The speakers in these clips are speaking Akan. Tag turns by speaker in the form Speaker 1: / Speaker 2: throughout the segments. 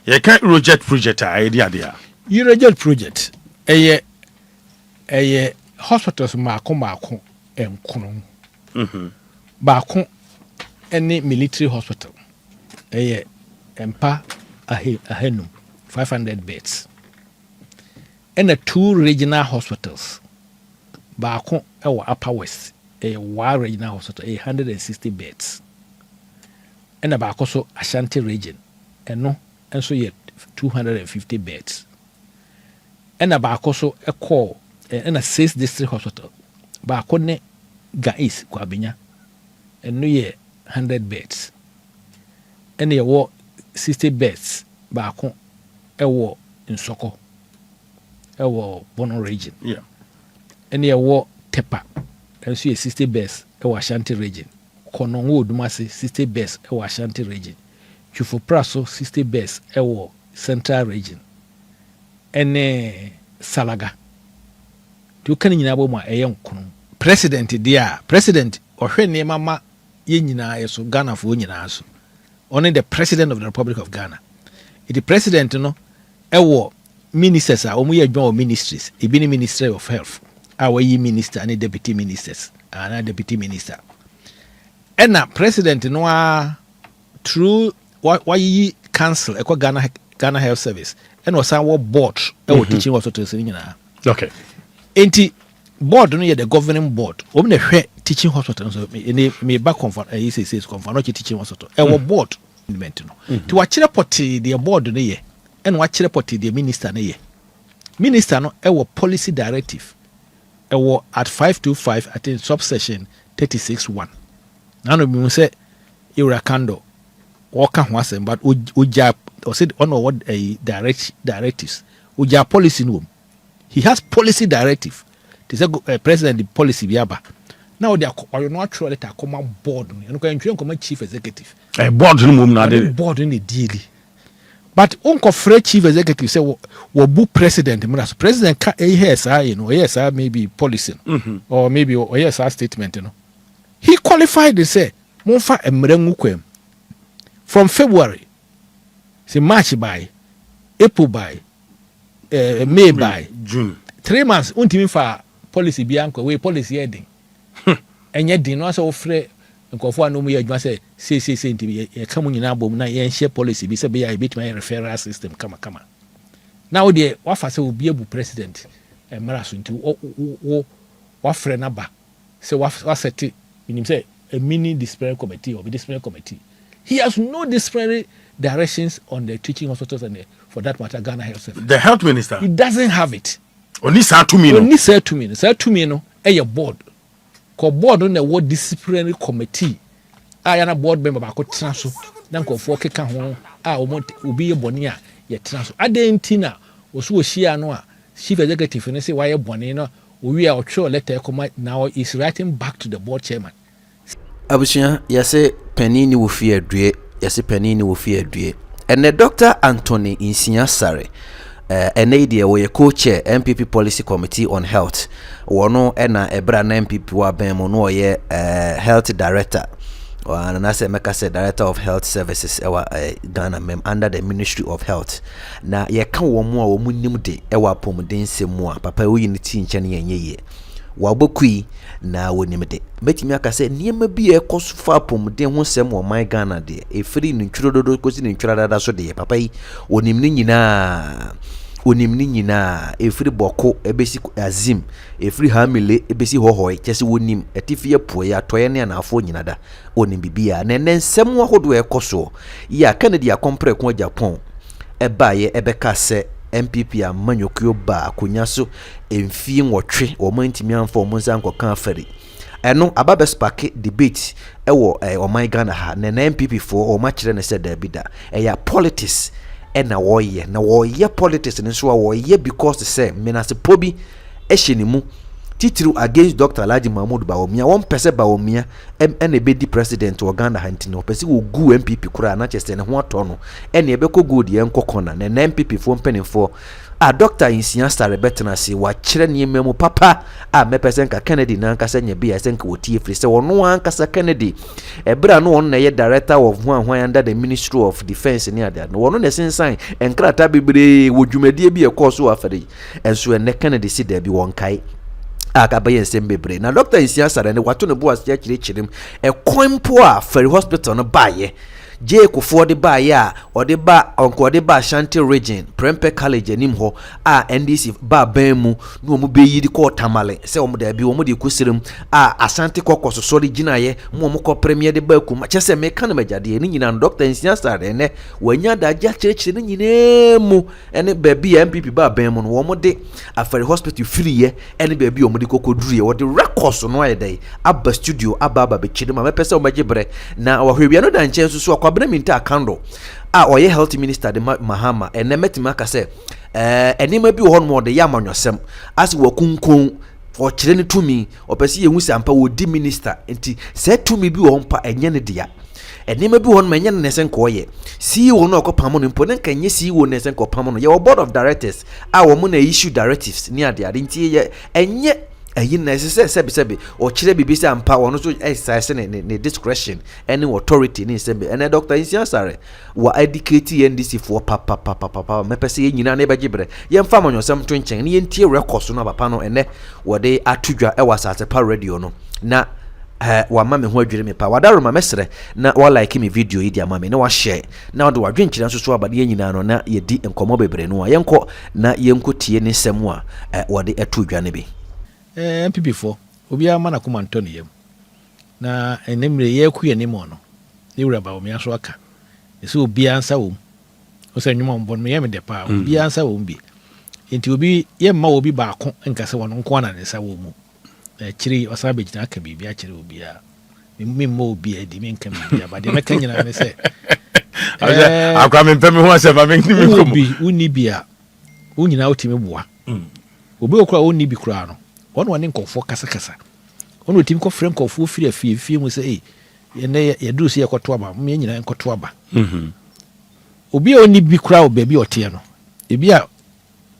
Speaker 1: You can't reject project idea.
Speaker 2: You reject project. A hospitals Mako and Kuno. Bako any military hospital. A Empa Ahenum 500 beds. And a 2 regional hospitals. Bako our Upper West. A 1 regional hospital 160 beds. And a Bako so Ashanti region. And no, and so yet 250 beds. And a Bako so a call and a 6 district hospital. Bako ne Gais Kwabinya. And no year 100 beds. And there were 60 beds. Bako a war in Soko. A war Bono region.
Speaker 1: Yeah.
Speaker 2: And there were Tepa. And so 60 beds a Ashanti region. Konongo Dumasi 60 beds a Ashanti region. Kufour Praso 60 beds a war Central region. And Salaga. You can in Aboma a young president, dear president, or her name, Mama Yinina, so Ghana for Uninas. Only the president of the Republic of Ghana. The president, you know, a war ministers are only a ministries, a bini Ministry of Health, our minister and deputy ministers, and a deputy minister. And now, president, you know, through why ye cancel a Ghana Health Service and was our board, our teaching was to
Speaker 1: okay.
Speaker 2: Enti board no the governing board o me hwe teaching hospital so me back confer says confer no teaching hospital e wo board element no ti wa kire poti the board no ye and wa kire poti the minister no ye minister no e wo policy directive e wo at 525 at in subsection 36(1) na no bi say Akandoh waka ho asem but oja or said on what directives oja policy no. He has policy directive. This is a president policy biaba. Now they are not sure that I come board. You know, come chief executive.
Speaker 1: A board no na dey.
Speaker 2: Board in the daily. But unko free chief executive say wo bu president. President ka yes, you know, yes, maybe policy or maybe yes, statement, you know. He qualified to say monfa emrengu kwem. From February, say March by, April by, May by
Speaker 1: June
Speaker 2: 3 months untimi fa policy bianco we policy heading enye din no so frɛ nkofo anu mu yɛ adwuma sɛ ntimi yɛ ka mu nyina bom na yɛ share policy bi sɛ be ya bit my referral system kama now de wafa sɛ obi abu president mara so nti wo wafrɛ na ba sɛ wasɛte minim sɛ a mini disciplinary committee or disciplinary committee. He has no disciplinary directions on the teaching hospitals and for that matter Ghana Health Service.
Speaker 1: The health minister,
Speaker 2: he doesn't have it.
Speaker 1: Only say to me
Speaker 2: no a board ko board on the word disciplinary committee ayana board member ba ko tena so na nkofo keka ho obi ye boni a ye tena so adentina oso ohia no a chief executive no say why boni no owi a otwe letter come now is writing back to the board chairman.
Speaker 3: Abusia yase penini wo fi adue yase penini wo fi adue ene Dr. Anthony Nsia Asare ene wo ye co-chair MPP Policy Committee on Health wono ena ebra na MPP wa ben mo no ye health director and na say meka say director of health services ewa Ghana mem under the Ministry of Health na ye ka wo mo a wo nim de ewa pomdense mu a papa wo yiniti nche ne yenye wabokui na wonimde betimi aka se niema bi e kosofa pomden ho sem wo man Ghana de efiri ni ntwirododo kosi ni ntwiradada so de papa yi onimni nyina efiri boko ebesi azim efiri hamile ebesi hohoi kese wonim etifie poe atoye ne anafo nyina da onim bibia na nsem ahodo e koso ya Canada ya compare ko Japan ebaye ebeka se MPP a manyokyo ba akonya so emfie nwotwe o mantimi amfa o monsa nkoka Afari eno ababe spark debate ewo o Ghana ha na MPP for o machire ne se da bida ya politics na woye politics ne so woye because say menase pobi ehyenimu titiri against Dr. Alhaji Mahmoud Bawumia won pese Bawumia ene be di president wa Ghana hantino pese wo gu MPP kura na chese ne ho ato no ene ebe ko good ye nkokona ne MPP fo mpenifo a Dr. Nsia Asare betena se wa kire ne memu papa a mepese nka Kennedy na nka senya bia senka wotie free se wono anka sa Kennedy ebra no won na ye director of hwan under the Ministry of Defense ni ade no wono ne sensan enkrata bebre wo dwumadie bi e course Afari enso ene Kennedy si da bi won kai akabaye nsembere na Dr. Nsia Asare ne wato ne bo asia kirekirim e kwampo a Afari hospital no baye je Kufour de ba ya ode ba onko de ba Ashanti region Prempeh College anim ho a NDC ba ban mu no mu be yidi ko tamale se omo da bi omo de kusirim a Ashanti kokoso so de ginaye mo mo ko premier de ba kuma chese me kan majade ni nyina Dr. Nsia Asare ne wanya da ja kirekire ni nyina mu ene ba bi MPP ba ban mu no omo de Afari hospital free ye ene ba bi omo de kokoduru ye wode records no ayedai aba studio aba be chidima me pese omo gibre na wahwebia no da nche so kwabena minta Akandoh a oye health minister de Mahama enemetima ka se enima bi ho no de yamanwosem asi wakunkun for chire ne tumi opese ye hu sampa wodi minister enti se tumi bi ho mpa enye ne dia enima bi ho no enye ne sen ko ye CEO no okopam no mpo ne kanye CEO ne sen ko pam no ye board of directors a wo mu na issue directives ni ade enti ye enye ayin na sebi o kire bibisa ampa wono so exercise ne discretion any authority ni sebi ene Dr. Nsia Asare wa educate NDC for papa mepese ye nyina na begibre ye mfa manyosem twenchen ne ye ntie records no papa no ene wode atudwa e wasase pa radio no na wa mame ho adwire me pa wadaro ma mesre na wa like me video yi dia mame na wa share na wode wadwenkyira nso so abade ye nyina no na ye di enkomo bebre no ye nko na ye nkotie ne semu a wode atudwa ne bi
Speaker 2: MPP for obia mana kuma Antoni yem na enemre ye ku ye nimo no ni wura ba o me aso aka eso obia ansa wo o se nwuma mbon me ye me de pa obia ansa wo bi enti obi ye ma obi ba ko nka se wono nko na ne sa wo mu kiri osa be gina aka bibia kiri obia me mo obi edi me nka bibia ba de me kan nyina ne se
Speaker 1: akwa me pemi ho ase ba me ni me komo
Speaker 2: obi uni bia unyina otimi boa obi okura uni bi kura no one one nkofo kasa ono tim ko frem nkofo firi afie mu se ye duru se yakoto aba me nyina nkoto aba obi oni bi kura o baby ote no ebi a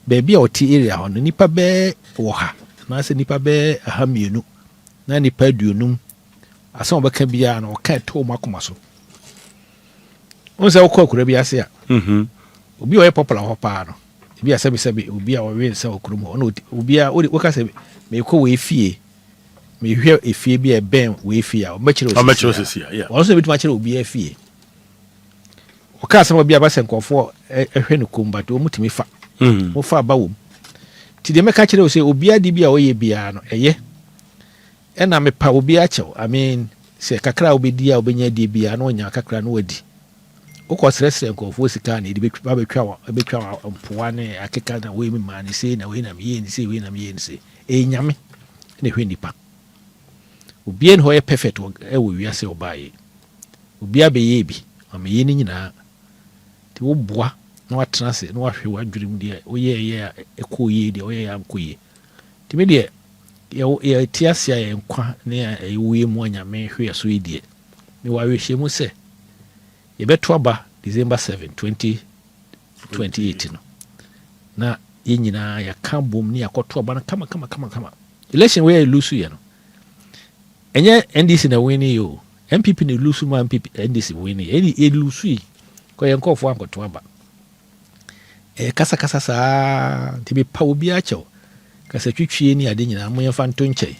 Speaker 2: baby a ote area ho no nipa be wo ha na se nipa be ahamienu na nipa duonum asan obeka bia na o ka to makoma so on se okọ akura bi ase a obi o ye popular ho pa no ebi a sebi obi a o we se okurum ho no obi a o ka se me ko we fie me hwe efie bi e ben we fie a o machiro
Speaker 1: sisi yeah
Speaker 2: o so bitu machiro obi efie o ka sama bi aba senkofo ehwe ne kombat o mutimi fa mo fa ba wo ti de me ka kire o se obi adi bi a o ye bia no eye na me pa obi a chew I mean se kakra obedi a obenya di bia no nya kakra no wadi o ko sresre nkofo sika na di betwa mpoa ne akeka na we mi ma ne se na we na me ye ni se we na me ye ni se nyame ne hwe nipa obi en ho ye perfect e wo wiase obaye obi abeye bi amaye ni nyina ti wo boa na watena se na wahwe wadwurim de o ye ekoye de o ye amkoye ti me de ye tiasia ye nkwa ne ayi mu anyame hwe so yi de me wa hwe mu se ye beto aba December 7 2028 no na ye nyina ya kambom ni akoto aba na kama election where lose you no enye NDC na win you MPP ni lose ma MPP NDC win e lose ko ye nkofo ankoto aba kasa sa tibi pa obi a chew kasa twitwie ni ade nyina mo yemfa nto nche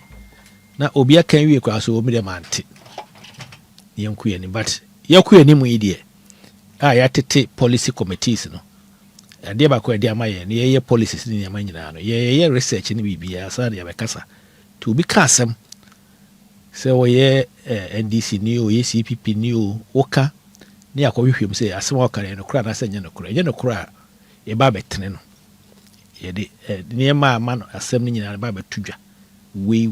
Speaker 2: na obi akan wie kwa so omi de mante yenku ye ni but yaku ye ni mu ide ya tete policy committees no ade ba ko ade amaye ne ye policies ni nyama nyina no ye research ni bibia Asare ya bekasa to be kasem se wo ye NDC ni o ye CPP ni o oka ni akohwehwem se asem okare no kura na senya no kura ye ba betene no ye de ni ma no asem ni nyina ba betudwa we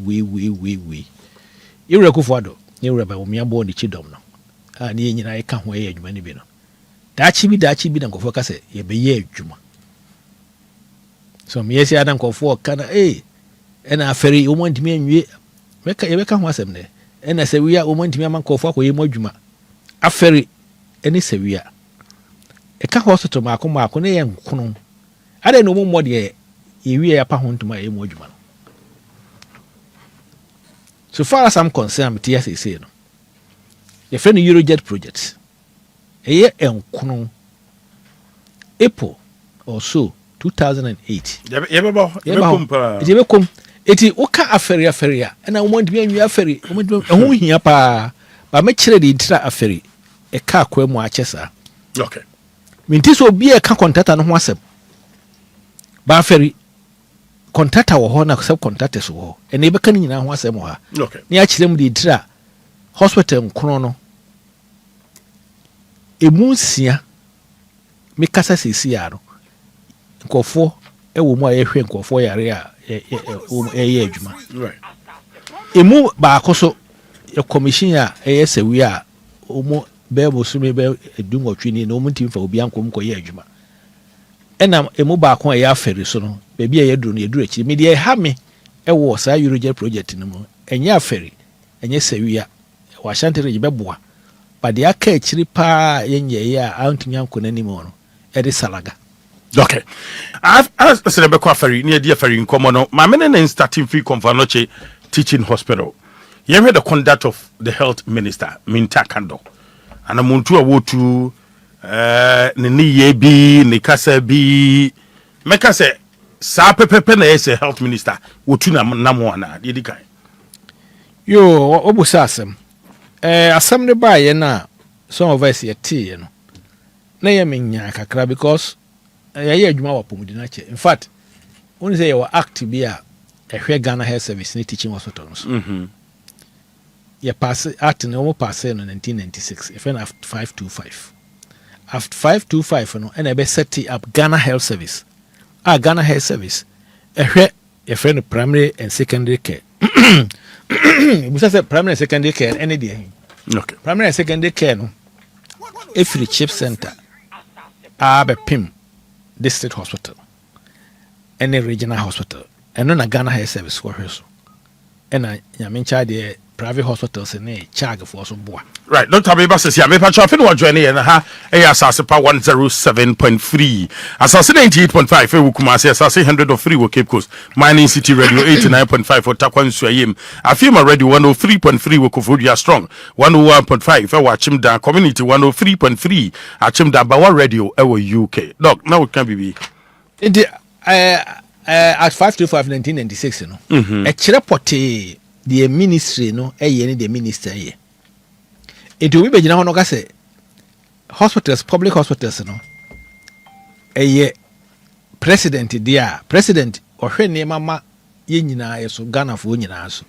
Speaker 2: Ewura Kufour Ewura ba omia bo ni chidom no a ni nyina ye ka ho ye adwuma ni bi no daachi bi na nkofo ka se ye be ye adwuma so me yesi adam nkofo ka na and Afari want me and you make a come was them. And I say we are want me a man call for Mojuma. Afari any say we are. A car hospital Marco and Kuno. I don't know more dear. We are home to my Mojuma. So far as I'm concerned, TSA say no. Your friend Eurojet projects. A year and Kuno. April or so 2008. Yebeko eti oka aferi and I want me aferi who here pa ba me kire de intira aferi e ka kwemu achesa.
Speaker 1: Okay.
Speaker 2: Minti so bi e ka contractor no ho asem. Ba aferi contractor wo ho na sub contractors wo e na e beka ni nyina ho asem ho ha.
Speaker 1: Okay.
Speaker 2: Ni a kire mu de intira hospital nkono no. Emu Nsia me kasa sisi ya no nkofo ewo mu a yehwe nkofo yare a eye adwuma
Speaker 1: right
Speaker 2: emu ba akoso e commission a sewi a omo bebo sume be edum otwini na omo ntimfa obi ankom ko ye adwuma enam emu ba akon ya aferi so no be bia ye duro no ye duro echi me de ha me ewo sa Eurojet project no mu enye aferi enye sewi a wa shantere je beboa ba de aka echiri pa yenye ya antumi ankona ni mo no edi salaga.
Speaker 1: Okay. I've said about Afari near dear Afari in common. My men and starting free Convanoche teaching hospital. You heard the conduct of the health minister, Akandoh. And I'm on to a wotu ni yebi, ni kasa bi. Meka se sa pepe na ese health minister. Wotu na namwana. Yedi kai.
Speaker 2: Yo, obusa asem. Asem ne ba ye na some of us ye tea, you know. Na ye menya kakra because ye adwuma wa pomudina che. In fact, when say you act bi a ehwe Ghana Health Service ni teaching hospitals. Ye pass act no mo pass in 1996. If na 525. After 525 no and be set up Ghana Health Service. Ghana Health Service ehwe ye friend primary and secondary care. We say primary and secondary care any day.
Speaker 1: Okay.
Speaker 2: Primary and secondary care no. Every chip center Pim district hospital any regional hospital and no na Ghana Health Service for her so and I mention the private hospitals in a charge for some boy.
Speaker 1: Right, Dr. Abeba says, yeah, maybe I'm not joining and Asasipa 107.3, Asasi 98.5, Wukumasi, Asasi 103 for Cape Coast, Mining City Radio 89.5 for Takwan Swayim, Afima Radio 103.3 for Kufour Strong, 101.5 for Chimda Community 103.3, Chimda Bawa Radio, UK. Doc, now it can be.
Speaker 2: At 525 1996, you know, a chirapote. The ministry no any the minister ye into we be na hono ka say hospitals public hospitals no president there president ohwe ne mama ye nyina ye so Ghana fo nyina so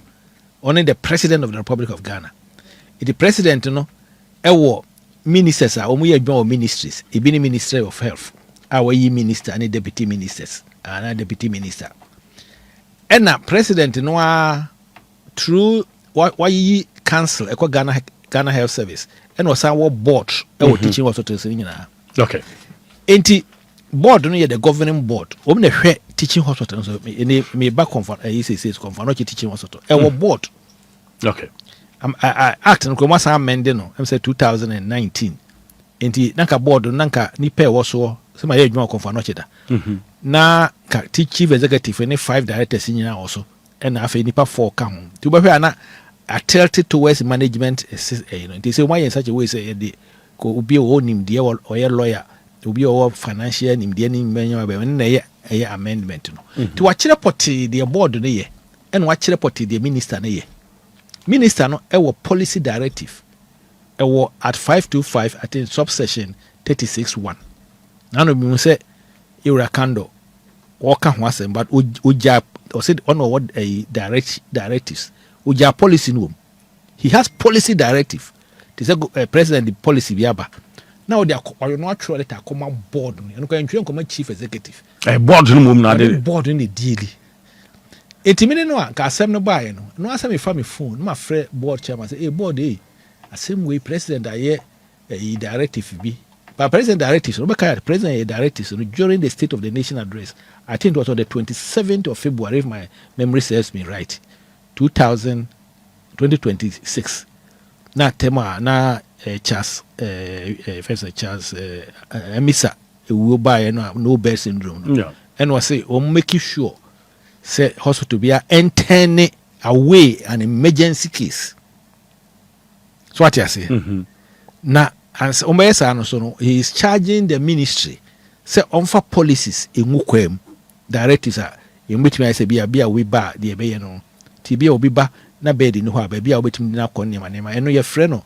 Speaker 2: only the president of the Republic of Ghana the president no ministers a omo ye adwon ministries e bi ni Ministry of Health awayi minister and deputy ministers and deputy minister and president no through why ye council echo Ghana Health Service and was our board teaching hospitals in
Speaker 1: okay
Speaker 2: enti board no ye the governing board o me hwe teaching hospitals me back confer says confer no teaching hospital board
Speaker 1: okay
Speaker 2: I act no kuma sa amend no am say 2019 enti nanka board nanka ni pay wo so se ma ye adwuma confer no cheda na ka chief executive any 5 directors nyina also and after nipa 4 come to be ana tilted towards management you know they say why in such a way say the ko obi o nim de or lawyer obi o financial nim de nim menyo be na ye amendment no to wachire poti the board no ye and wachire poti the minister no ye minister no policy directive at 525 at in subsection 36(1) now no be say Akandoh waka ho asem but oja or said on what a directives uja policy no he has policy directive to say president the policy biaba now they are not sure that come board no can come chief executive
Speaker 1: board no mum na dey
Speaker 2: board in the deal etimine no ka asem no buy no asem me fa me phone my friend board chairman say board asem we president aye a directive bi But president directives, Rebecca, president directives during the State of the Nation address. I think it was on the 27th of February, if my memory serves me right, 2026. Na tema na Charles, first Charles Emisa, will buy no bear syndrome.
Speaker 1: Yeah.
Speaker 2: And was say, make sure, say hospital be turn away an emergency case. So what you say? Now, as Ombesa, he is charging the ministry, say on policies in Mukwem, directives are in which I say be a we bar, the Abayano, Tibia will be bar, na bed in who baby, I'll be to me now con your name. I know your friend, a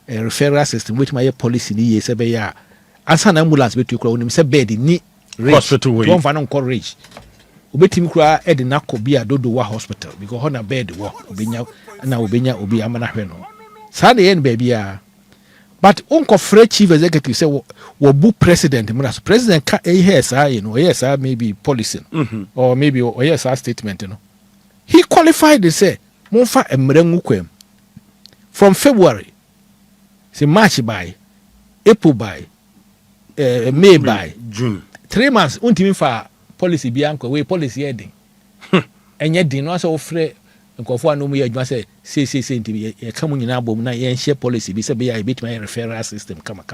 Speaker 2: referral system, which my policy is a bear. As an ambulance, but you call him, say bed in ni
Speaker 1: hospital way.
Speaker 2: One for courage. Ubetim kura edina ko bia dodo wa hospital because on a bed wo obenya na obenya obi amana hwe no sa de yen baby a but unko free chief executive say wo bu president mras president ka yes you know yes maybe policy or maybe yes statement you know he qualified to say monfa emrengu kwem from February say March by April by May by
Speaker 1: June
Speaker 2: 3 months untimi fa policy bianco we policy heading enye din no so ofre nkofo anu mu ye adwuma say nti ye ka mu nyina bom na ye share policy bi say be ya bit my referral system kama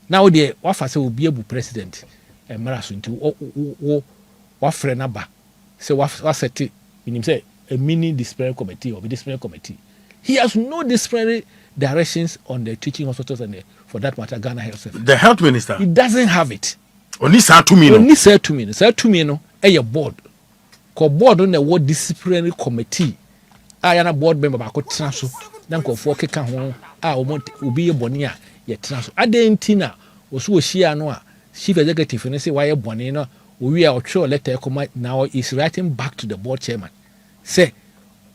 Speaker 2: now the wafa say obi ebu president emra so nti wo wafre na ba say wa set minim say a mini disciplinary committee or disciplinary committee. He has no disciplinary directions on the teaching hospitals and for that matter Ghana Health Service.
Speaker 1: The health minister,
Speaker 2: He doesn't have it.
Speaker 1: Oni sa to me no.
Speaker 2: Oni say to me. Say to me no. A board. Ko board on the word disciplinary committee. Na board member ba ko tena so. Na nkofo keka ho obi e boni a ye tena so. Adentina oso ohia no a chief executive no say why boni no owi a otwe letter come now is writing back to the board chairman. Say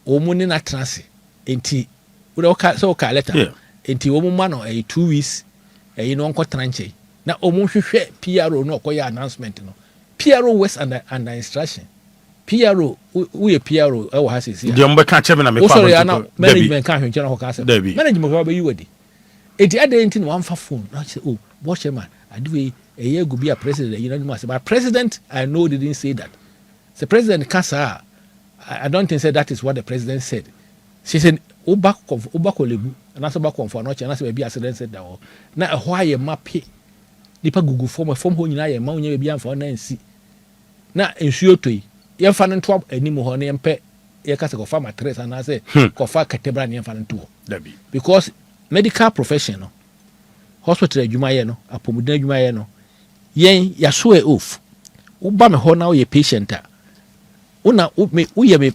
Speaker 2: omuni na tena se. Enti we so ka letter.
Speaker 1: Yeah.
Speaker 2: Enti omu ma no 2 weeks no nko tranche. Na omu hwehwe PRO no koya announcement no. PRO was under instruction. PRO we PRO e wo ha sisi.
Speaker 1: The ombe ka chebe na me
Speaker 2: kwa management ka hwenche na ho ka se. Management ko ba yi wadi. Enti ade no one phone. Na say board chairman adiwe eye go be a president you know but president I know they didn't say that. The president kasa I don't think say that is what the president said. She said lebu and also back for no chance be accident said that na ho aye mape nipa gugu form ho nyina ye ma onya be amfa na nsi na ensuo toyi ye fa no nto anim ho na yempe ye kase ko fa matres na say ko fa katebra na yemfa no nto because medical professional hospital adwuma ye no apomuden adwuma ye no yen yaso e off wo ba me ho na wo ye patient a una me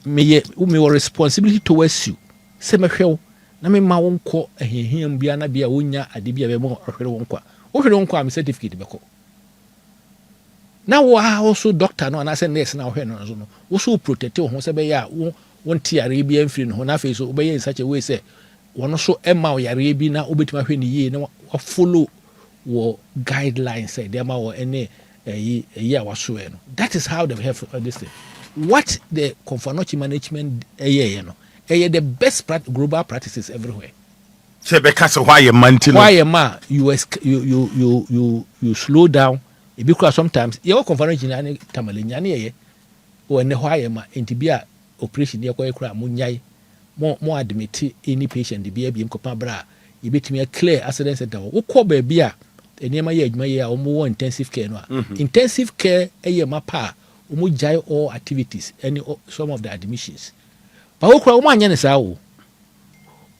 Speaker 2: me responsibility towards you se me hwew na me ma wonko ahiahia bia na bia wonya ade bia be mo hwere wonko wo hwere wonko am certificate beko na wo also doctor no na say nurse na hwe no no wo so protect wo ho se be ya won tiare bia mfiri no na fe so wo be in such a way say wono so ema wo yare bi na obetima hwe ni ye na wo follow wo guidelines say dem ma wo ene a waso no. That is how they have this thing. What the Kufour management no the best global practices everywhere.
Speaker 1: Say because why you maintain
Speaker 2: why ma you slow down because sometimes your Kufour nyane tamale nyane ye o ne why ma entibia operation ye kura munyai mo admit any patient the bia bi mkopa bra e betimi clear accident center wo ko ba bia enema ye adwuma ye a wo intensive care no intensive care ma pa omo jai all activities any some of the admissions but okura omo anya ne saa wo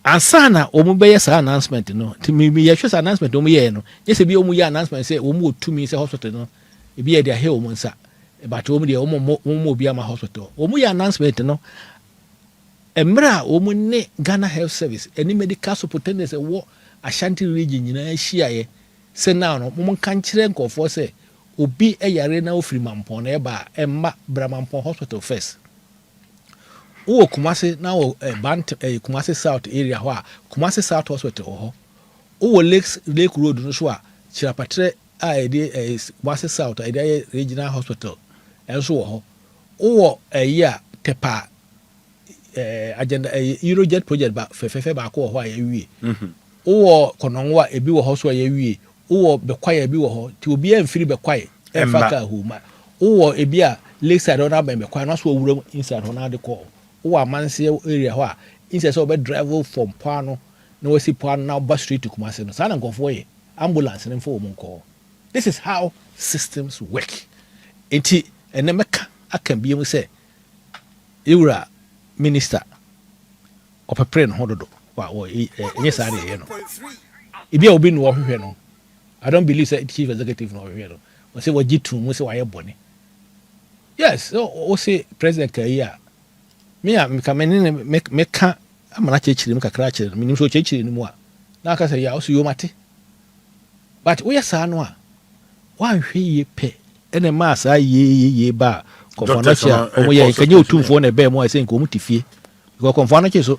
Speaker 2: ansana omo be yes announcement no timi me yes announcement omo ye no yes bi omo ye announcement say omo otumi say hospital no e bi ye dia he omo nsa but omo de omo bi ama hospital omo ye announcement no emra omo ne Ghana Health Service any medical superintendent say wo Ashanti region nyina hia ye say now no mo kan kire nkofo say obi eyare na ofiri mampon na eba emma bramampon hospital first wo Kumasi na wo bant Kumasi South area ho a Kumasi South hospital ho wo Lake Road no so a chirapatre a ede Kumasi South ede regional hospital enso ho wo a tepa agenda Eurojet project ba fefe ba ko ho a yawie wo kononwa ebi wo ho so a yawie wo be quiet bi wo ho ti obi an firi be quiet e fa ka hu ma wo e bi a lakeside on be quiet no so wura inside ho na de call wo amanse area ho a inside so be drive from Pano no we see Pano now bus street to Kumasi no sana nkofo ye ambulance ne fo mo call. This is how systems work. Enti ene meka akan bi mu say ewura minister operating hododo wa enye sare ye no e bia obi no wo hwehwe no. I don't believe that chief executive no hwehwe no. We say wajitu mu say waye bone. Yes, o say president Kaya me a meka amana chechiri mu kakra chiri me nim so chechiri ni mu a na aka say ya o so yo mate. But we sa no a wan hwe ye pe ene ma sa ye ba konfanachi omo ye kanye otumfo na be mo say nko mutifie because konfanachi so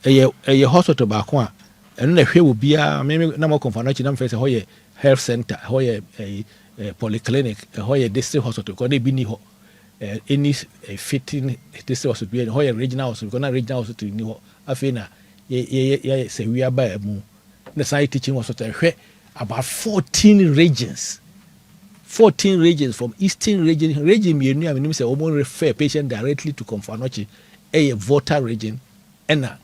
Speaker 2: eye hospital ba ko a eno na hwe obi a me na mo konfanachi na mfese ho ye health center ho ye polyclinic ho ye district hospital ko na bi ni ho any fitting district hospital ho ye regional hospital ko na regional hospital ni ho afi na ye se wi aba mu na sai teaching hospital hwe about 14 regions from eastern region mienu a menim say omo refer patient directly to Konfanochi a Volta region and a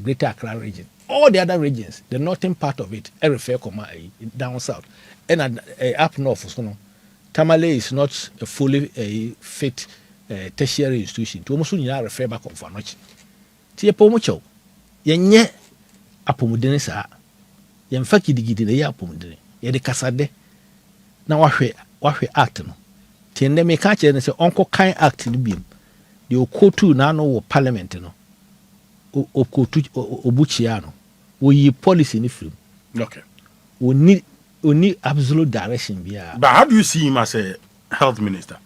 Speaker 2: Greater Accra region. All the other regions, the northern part of it, refer down south and up north. So Tamale is not a fully fit tertiary institution. To almost you refer back Konfanochi. Tie pomocho yenye apomudene sa yemfa kidigidi na ya apomudene ye de kasade na wahwe act no tiende me ka kire ne se onko kan act no biem de okotu na no wo parliament no okotu obuchia no wo yi policy ni film.
Speaker 1: Okay,
Speaker 2: we need absolute direction bia.
Speaker 1: But how do you see him as a health minister?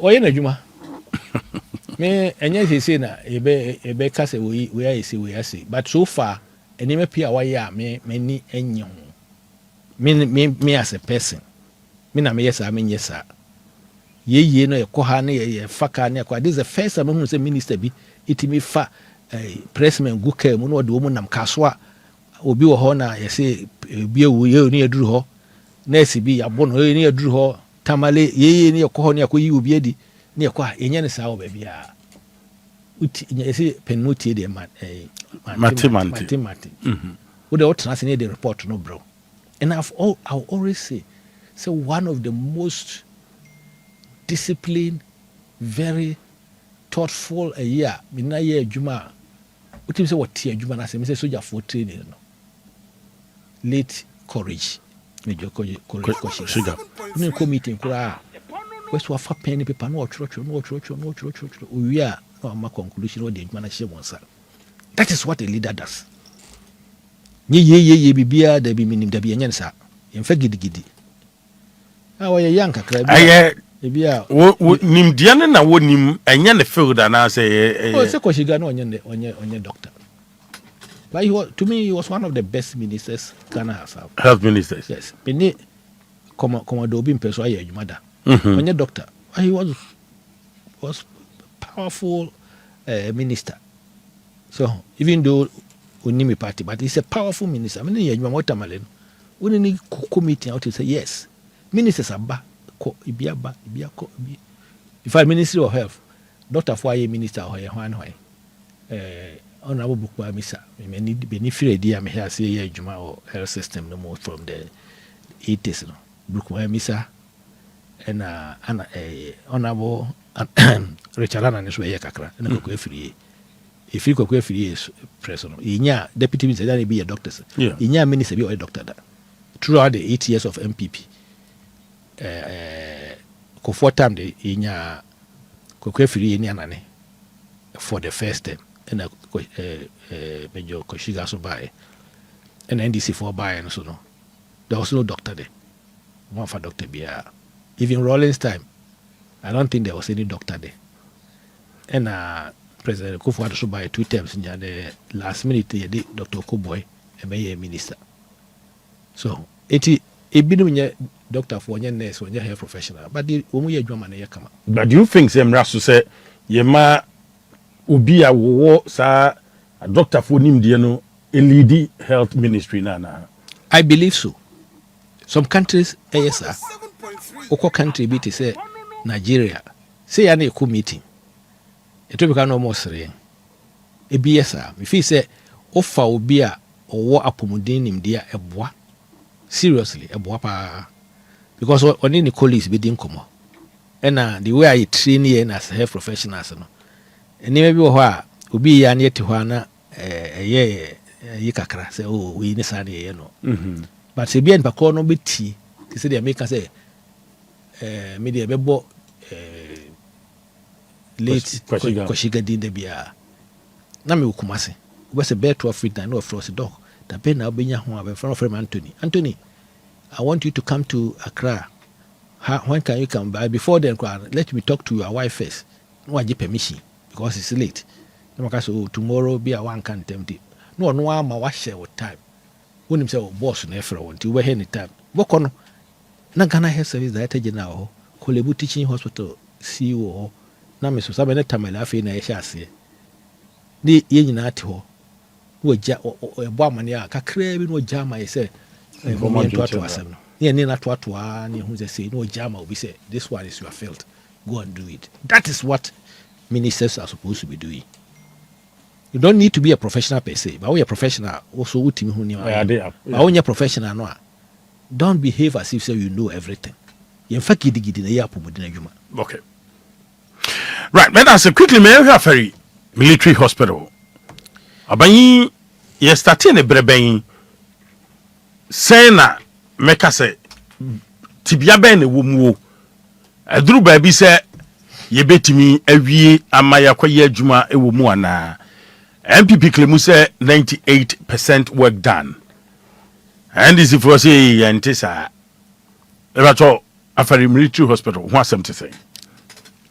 Speaker 2: Oye na djuma me enye se na ebe ka se we ase but so far enime pia wa ya me ni enye ho me as a person me na me yesa me nyesa ye no ekọ ha na ye faka na ekọ. This is the first time who say minister bi itimi fa pressman guka mu no de wo nam kaso a obi wo ho na ye say bi ewu ye ni aduru ho nurse bi yabo no ye ni aduru ho tamale ye ni ekọ ho na ekọ yi obi adi na ekọ a enye ne sa wo ba bia uti ye say penmuti de mati wo de otrans ni de report no bro. And I'll always say one of the most disciplined, very thoughtful a year. Mina year juma. What you say what year juma na say me say soldier for training no. Late courage. Major courage.
Speaker 1: Sugar.
Speaker 2: Me ko meeting kura. West wa fa pen paper no church. We are no ma conclusion what the juma na share once. That is what a leader does. Ye bibia da bi minim da bi enyen sa yemfa gidigidi wa ye yanka kra bi bia
Speaker 1: wo nim dia na wo nim enye ne field na say
Speaker 2: se ko shiga na onye doctor. But to me he was one of the best ministers Ghana has.
Speaker 1: Health ministers.
Speaker 2: Yes, beni komodo obi mpeso aye adwuma da onye doctor. He was powerful minister. So even though Unimi party, but he's a powerful minister. I mean, you want to we need committee out to say yes. Ministers are back. If I Ministry of Health, Dr. Foye Minister or Juan Honorable Bukwa Misa, we may need benefit idea. Me here say yeah, Juma or health system no more from the 80s. No, Bukwa Misa and Honorable Richard Anna is where Kakra and go free. If you go for years, president, inya deputy minister that be a doctor. Inya minister be a doctor that. Throughout the 8 years of MPP, Kufour time the inya go for nane for the first time, and Major Koshiga so buy, and NDC for buy and so no. There was no doctor there. One for doctor be even Rollins time. I don't think there was any doctor there, and President Kufour had to buy 2 terms in the last minute. Dr. Koboy, a minister. So, it be doctor for your nurse when you're a professional, but the only German come.
Speaker 1: But do you think Sam Rasu say, Yema Ubia wo sa doctor for Nimdiano a leading health ministry? Nana,
Speaker 2: I believe so. some countries yes sir oko country bi te say Nigeria say ya na eku meeting eto bi ka no mo sere e bi yes sir me feel say ofa obi a owo apomuden nimdia eboa seriously eboa pa because oni ni colleagues be din komo and the way I train here as health professionals no and maybe wo ha obi ya na yete ho na yi kakra say oh we ni sa dey no but se bien pa ko no beti ti say dey make say me dey bebo late kwashiga din de bia na me okumase we say bear 12 feet no frost dog da be na obenya ho a be from Anthony I want you to come to Accra. When can you come by? Before then, let me talk to your wife first. No, I give permission because it's late. No, so tomorrow be a one can tempt it. No, I'm a share with time. When him say, oh, boss, never want you were any time. Work on. Na Ghana Health Service Director General, Kolebu Teaching Hospital CEO. Na me so sabe na tamela afi na ehia ase. Ni ye nyina ate ho. Wo ja ebo amane a kakra bi no jama ye say information to asem no. Ni na to ni hu say no jama obi say this one is your field. Go and do it. That is what ministers are supposed to be doing. You don't need to be a professional per se, but when you're a professional, also ultimate hu ni. But when you're a professional no, don't behave as if you know everything. You fact gidi na ya pomodina adwuma.
Speaker 1: Okay. Right, let us quickly may Afari military hospital. Abayi ye starting e breben say na meka say tibia ben ne wo mu wo. Aduru ba bi say ye betimi awie amaya kwaye adwuma e wo mu ana. MPP claim say 98% work done. NDC for say yantisa. Ebato Afari military hospital who asem to say.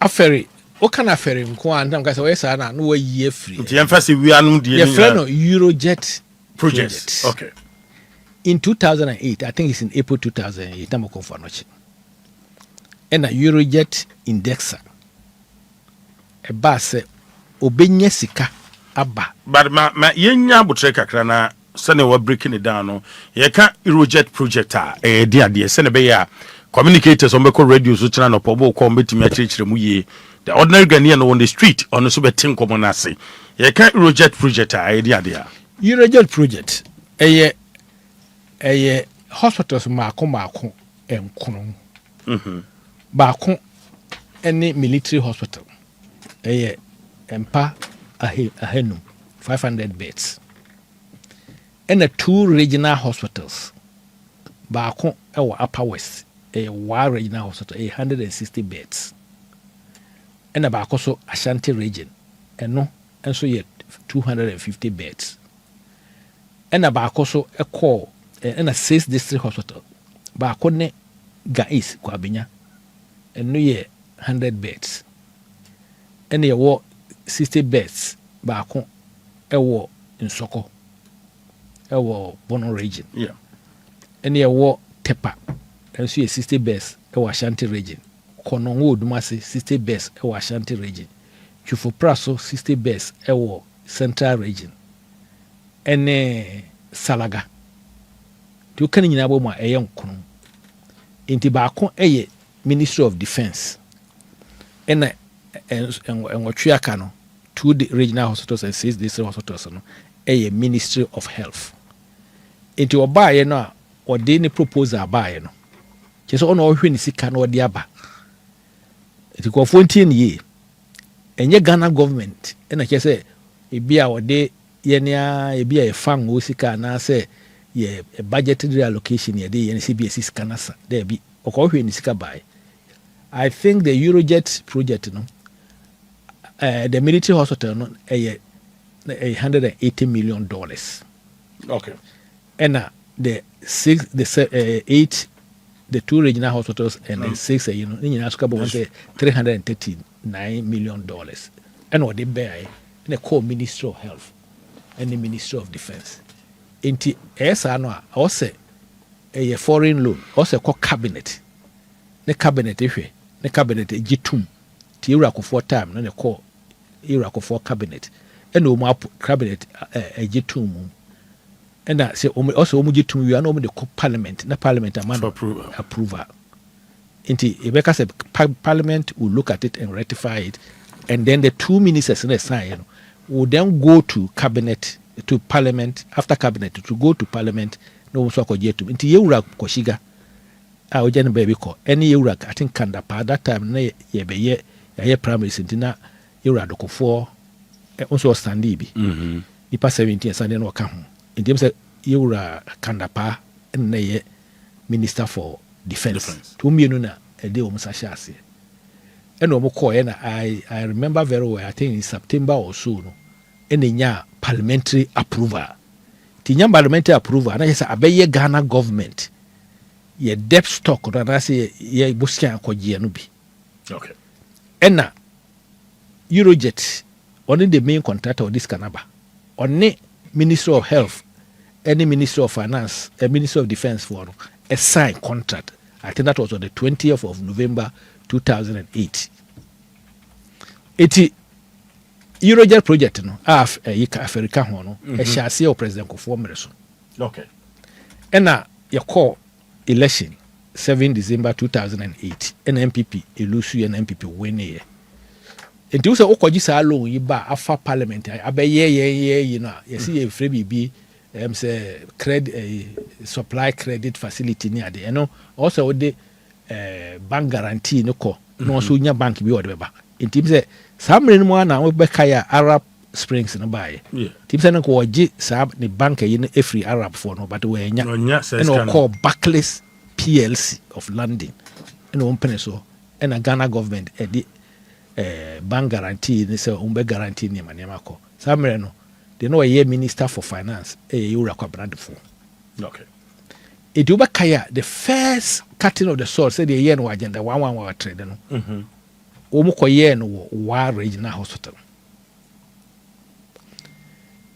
Speaker 2: Afari o kana Afari nko an tam ka say we say na no wayi afri.
Speaker 1: Nti emphasize we anu de
Speaker 2: ni. No Eurojet project.
Speaker 1: Okay.
Speaker 2: In 2008, I think it's in April 2008, I'm Kufour noche. And a Eurojet indexer. A bus obenye sika aba.
Speaker 1: But ma yenya butre kakra na sene we breaking it down no. Ye ka Eurojet project a dia sene be ya communicators on beko radio so chana no pobo ko betimi akirikire mu ye. The ordinary Ghanaian on the street on so betin komo na se. Ye ka Eurojet project a dia.
Speaker 2: Eurojet project eye hospitals maako enkono. Baako any military hospital empa ahenum 500 beds. And 2 regional hospitals. Baako ewa Upper West one regional hospital 160 beds. And baako so Ashanti region and so yet 250 beds. And baako so a call and a 6 district hospital. Baako ne Gais Kwabenya and no year 100 beds. And ye war 60 beds baako ewo in Soko ewo Bono region.
Speaker 1: Yeah.
Speaker 2: And ye war Tepa and so ye 60 beds ewo Ashanti region. Konongo Dumasi 60 beds ewo Ashanti region. Kufour Praso 60 beds ewo Central region. And Salaga. Tu kan nyina bo ma eye nkono. Inti baako eye Ministry of Defense. And what aka no 2 regional hospitals and 6 district hospitals no a Ministry of Health. Inti obaye no a ode ni proposal abaye no. Cheso ono ohwe ni sika no ode aba. Inti ko fontin ye. Enye Ghana government na chese ebia ode ye nia ebia e fang o sika na say ye budgetary reallocation ye dey CBS sika na sa there bi okohwe ni sika bae. I think the Eurojet project, the military hospital, $180 million.
Speaker 1: Okay.
Speaker 2: And the 2 regional hospitals and the 6, $339 million. And what they bear in the core Ministry of Health and the Ministry of Defense. In the also a foreign loan, also called cabinet. The cabinet the cabinet Jitum ti Kufour time na call Kufour cabinet and no map cabinet Jitum and that say also omujitum we are no the parliament na parliament a man approval inti Rebecca said parliament will look at it and ratify it, and then the 2 ministers in the sign will then go to cabinet to parliament after cabinet to go to parliament no so akojetum inti yewura koshiga a oje no baby ko any yewura I think kanda pa that time na yebeye ya primaries inti na yewura do Kufour also standi bi nipa 17 sande no ka ho inti em say yewura kanda pa na ye minister for defense. 2 million na a day almost shasi. And no more I remember very well, I think in September or so, no, and in parliamentary approval. Tinya parliamentary approval, and I say, Abe Ghana government, ye debt stock, or I say, ye Buscan Kojianubi.
Speaker 1: Okay.
Speaker 2: And now, Eurojet, only the main contractor of this Canaba, only Minister of Health, any Minister of Finance, a Minister of Defense for a signed contract. I think that was on the 20th of November 2008. Iti Eurojet project no Africa hono e shasi o President Kufour mereso.
Speaker 1: Okay.
Speaker 2: And na your call election 7 December 2008 NMPP elusu and MPP win ye. Enti wo se okoji sa loan yi ba afa parliament abeye you know you see e free bibi say credit supply credit facility near there, you know. Also with the bank guarantee no ko no so nya bank bi o de beba. Intim say samre no na we beka ya Arab Springs no bae. Tim say no ko oji sa ni bank yi no free Arab for no but we nya. No call Barclays PLC of London. No open so and a Ghana government the bank guarantee ni say umbe guarantee ni manema ko. Samre no they know a year minister for finance you brand for.
Speaker 1: Okay.
Speaker 2: It kaya the first cutting of the sword said the year no agenda 1 trade no. Omuko year no war regional hospital.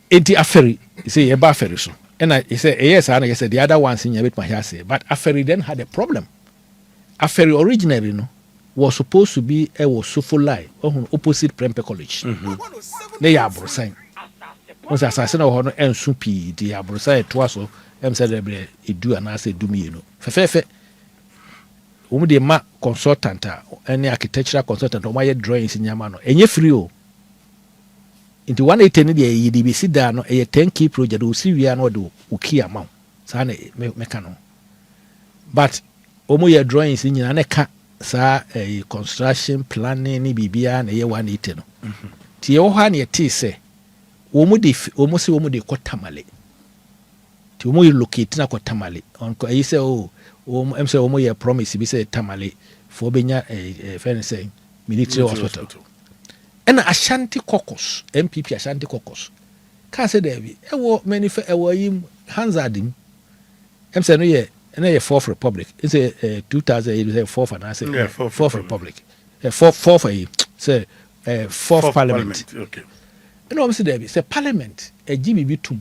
Speaker 2: Enti Afari say eba Afari so. And he said yes and he said the other ones in bit my say but Afari then had a problem. Afari originally no was supposed to be was Sofolai opposite Prempeh College. They are sign. Once assassin or no and supi the abrosa twaso celebrate edu and I say do me no. Fefe de ma consultant any architectural consultant or my drawings in Yamano. Enye free o. Into 180 the EDBC da no a 10 key project we see we are no do uki amount. Sane mekano. But omo your drawings in Yaneka sa a construction planning ni bibia na ye 180 no. Ti o ha na ye say omo se omo de kotamale ti omo locate na kotamale onko ayi se omo say omo ye promise bi say tamale for benya friend say Ministerial hospital and Ashanti caucus MPP Ashanti caucus ka say there bi ewo many ewo yim hanzadim say no ye na ye fourth republic it's a 2008 say fourth and I say fourth republic fourth say fourth parliament.
Speaker 1: Okay.
Speaker 2: And obviously there be say parliament a GBB tum.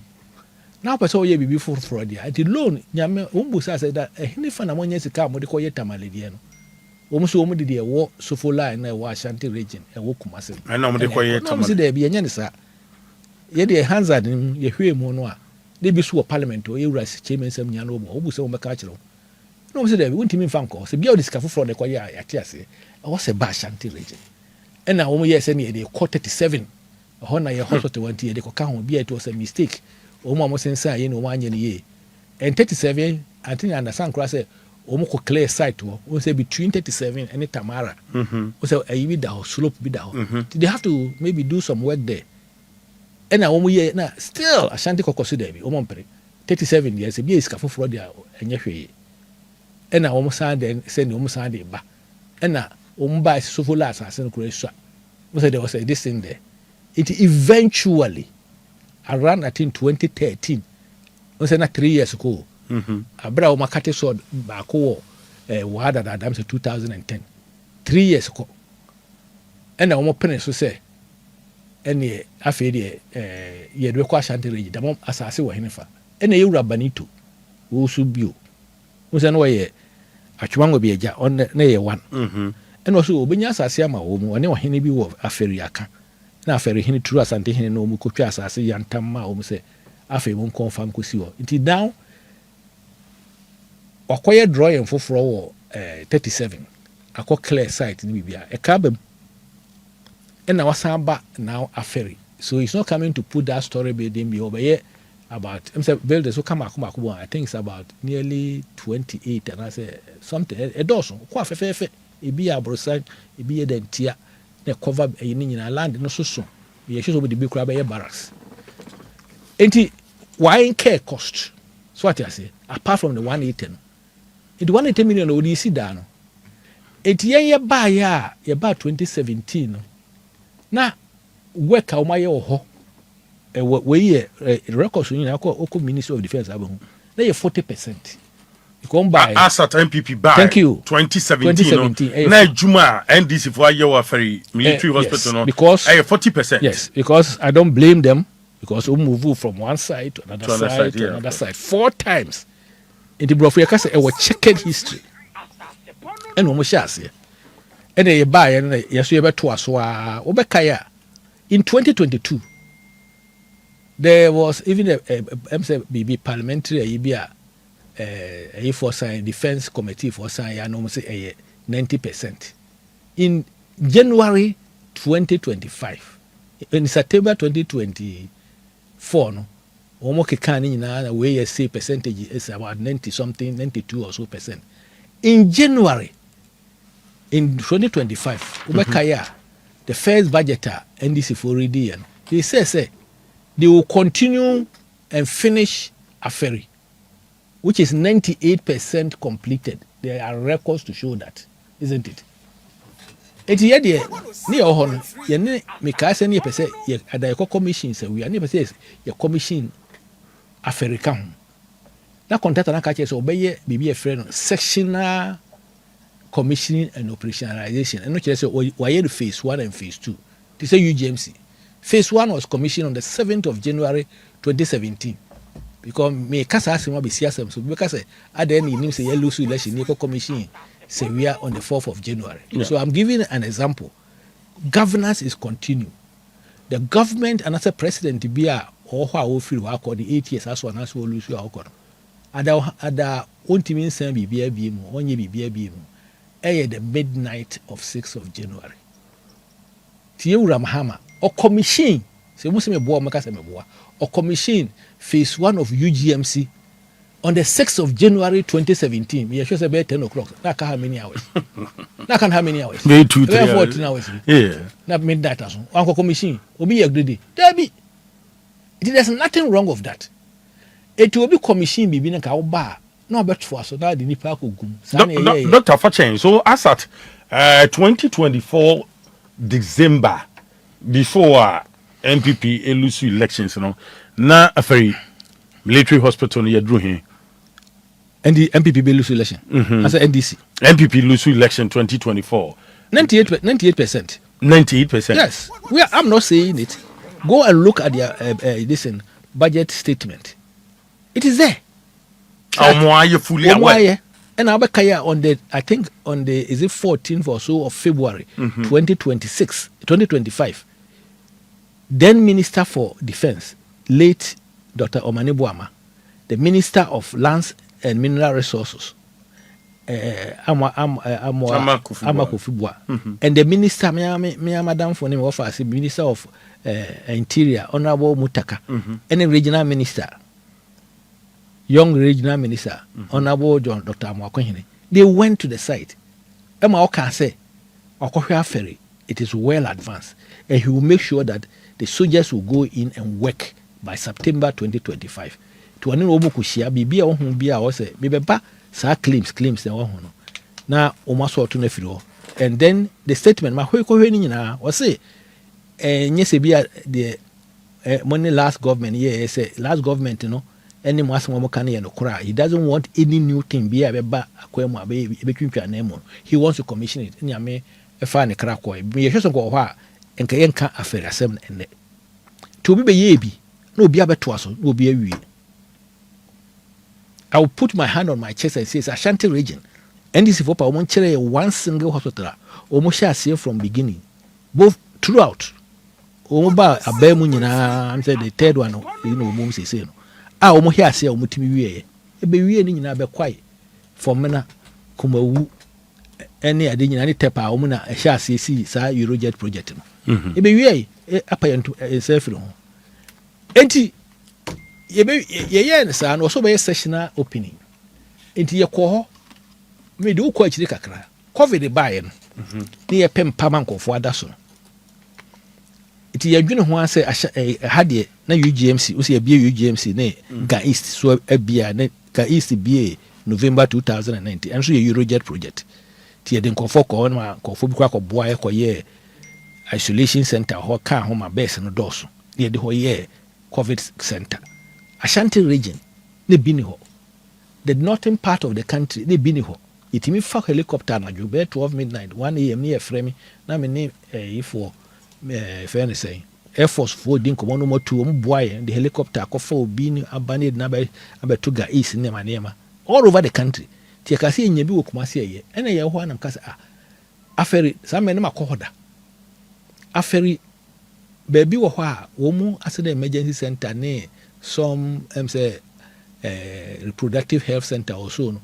Speaker 2: Now person we BB for there. The loan nyame umbusa say that hini fa na monye sika mo de koye tamale die no. Omo so omo de dey wo Sofola na wo Ashanti region e wo Kumasi.
Speaker 1: I know mo de koye tamale.
Speaker 2: Obviously there be enya ne sa. Ye de Hansard ye hwe mu no a. De bi so parliament o ye wura chairman sam nya no mo obusa o meka kire. No obviously there be wontimi mfa nko. Se bia o disika foforo de koye ya te ase. E wo se ba Ashanti region. And na omo ye se ne de 37 hona ye hospital wanti de ko ka ho bia it was a mistake omo amo sensa ye no wanye ne ye and 37 I think I understand cross say omo ko clear site wo say between 37 and Tamara o say ayi da slope bi da ho they have to maybe do some work there and na omo ye na still Ashanti kokoso there bi omo mpere 37 years bia iska foforo dia enye hwe and na omo san den say omo san de ba and na omo ba Sofola asase no kura sua o say there was this thing there. It eventually around I think 2013 we say na 3 years ago abra o makate so ba ko wada da dam say 2010 3 years ago and na o mo pene so say ene afi de ye do kwa Ashanti region da mo asase wo henefa ene ye wura banito wo su bio wo say no ye atwango bi eja on na ye one ene so obenya asase ama wo mu one wo hene bi wo Afari aka na Afari hini true Asante hini no mu kotwa asase yantam ma o mu se afei mo confirm kosi hɔ nti now ɔkɔyɛ drawing foforɔ wɔ 37 akɔ clear site ne bibia ɛka bam ɛna wasan ba now Afari so he's not coming to put that story building bi ɔbɛyɛ about builders who come akoma I think it's about nearly 28 and I say something ɛdɔɔso kɔ afɛfɛɛfɛ ebi yɛ aborosan ebi yɛ dantia na cover ɛyi ne nyinaa land no so yɛ hwɛ sɛ ɔbɛde bi kora bɛyɛ barracks enti why care cost so what I say apart from the 180 no the 180 million ɔde si daa no enti yɛyɛ baayɛ a yɛbaa 2017 no na work a wɔmayɛ wɔ hɔ wɔyɛ records nyinaa akɔ Ministry of Defence abɛhu na yɛ 40%.
Speaker 1: Asat MPP by
Speaker 2: thank you
Speaker 1: 2017 na adwuma NDC for ayɛ wɔ Afari military hospital no
Speaker 2: because
Speaker 1: 40%.
Speaker 2: Yes, because I don't blame them because we move from one side to another side to another side 4 times. In the Brofo yɛka sɛ ɛwɔ checkered history ɛna wɔn hyɛ aseɛ ɛna yɛbaa yɛn na yɛso yɛbɛto aso a wɔbɛkae a in 2022 there was even a BB parliamentary a for sign defense committee for sign ya no say 90%. In January 2025, in September 2024, no, omo keka ni nyina we say percentage is about 90 something, 92 or so percent. In January, in 2025, the first budgeter NDC for Ridian, he says they will continue and finish Afari, which is 98% completed. There are records to show that, isn't it? Eti ye de ne ho no ye ne meka se ne pese ye ada ye commission se we ne pese ye commission Africa ho. Na contractor na ka che se obeye bibi e frɛ no sectional commissioning and operationalization. And no che se why the phase 1 and phase 2. They say UGMC. Phase 1 was commissioned on the 7th of January 2017. Because me kasa asem be siasem so because at the end you say you lose election you commission say we are on the 4th of January. Yeah. So I'm giving an example. Governance is continue. The government and as a president be a or how feel work the 8 years as one as we lose your record. Ada ontimi nsan bibia bi mu onye bibia bi mu the midnight of 6th of January. Tie wura mahama or commission say mo se me boa maka se me boa or commission phase 1 of UGMC on the 6th of January 2017. We are sure about 10 o'clock. That can how many hours? That can how many hours?
Speaker 1: Maybe 2, 3
Speaker 2: 14 hours.
Speaker 1: Yeah.
Speaker 2: That midnight as well. Uncle commission. Obi agree. Debbie. There's nothing wrong with that. It will be commission bibi na ka oba. No bet for so that the nipa ko gum.
Speaker 1: Dr. Fachen, so as at 2024 December before NPP elusu elections, you know, na Afari military hospital no yadru here.
Speaker 2: And the MPP elusu election. As a NDC.
Speaker 1: MPP elusu election 2024.
Speaker 2: 98%.
Speaker 1: 98%.
Speaker 2: Yes. I'm not saying it. Go and look at their budget statement. It is there.
Speaker 1: Fully aware.
Speaker 2: And I'll be on the, I think on the, is it 14th or so of February 2025. Then Minister for Defense, late Dr. Omani Buama, the Minister of Lands and Mineral Resources, Kufour, and the Minister, Madam for name of us, Minister of Interior, Honorable Mutaka, and the Regional Minister, Young Regional Minister, Honorable John Dr. Amwakohine. They went to the site. Emma can say, Okohia Ferry, it is well advanced, and he will make sure that the soldiers will go in and work by September 2025. To an omukushia, Bibia on Bia or say, Bibeba, sa claims, and one. Now, Omaso to Nefiro. And then the statement, my was say, and yes, the money last government, yes, last government, you know, any Massimo Kani and Okra. He doesn't want any new thing, be a Aquema, between Pianemo. He wants to commission it. Nyame, a fine crack, be a just go and Kayanka affair assembly and to be yebi, no be a twasso, no be a we. I will put my hand on my chest and say, Ashanti region. And this is for one chair, one single hospital, almost shall see from beginning, both throughout. omo abemu nyina am say the third one you know mum say no a omo hia se omo timi wie e be wie ni nyina be kwai for mena kumawu ene ade nyina ni tepa omo na hia ase si sa Eurojet project no e be wie apa yantu sefiri ho enti ye sa no so be sessional opening enti ye ko ho me de ukọ akiri kakra covid bae no ne ye pem pama nkofo ada so iti ye dwene ho ase hade na UGMC o se bia UGMC ne ga east so bia ne ga east bia November 2019 and so ye Eurojet project ti ye de nkofo ko na nkofo bi kwa boa ye ko ye isolation center ho ka ho ma base no doso ne de ho ye covid center Ashanti region ne bi ni ho the northern part of the country ne bi ni ho itimi fa helicopter na jo be 12 midnight 1 am near frame na me ne ifo fair say air force for din komo no motu o mboaye the helicopter akofa obi ni abane na be abetuga east ne manema all over the country tie ka se nya bi wokumase ye ene ye ho anam kasa aferi sa me ne makohoda aferi baby wo ho a wo mu asede emergency center ne some say reproductive health center also no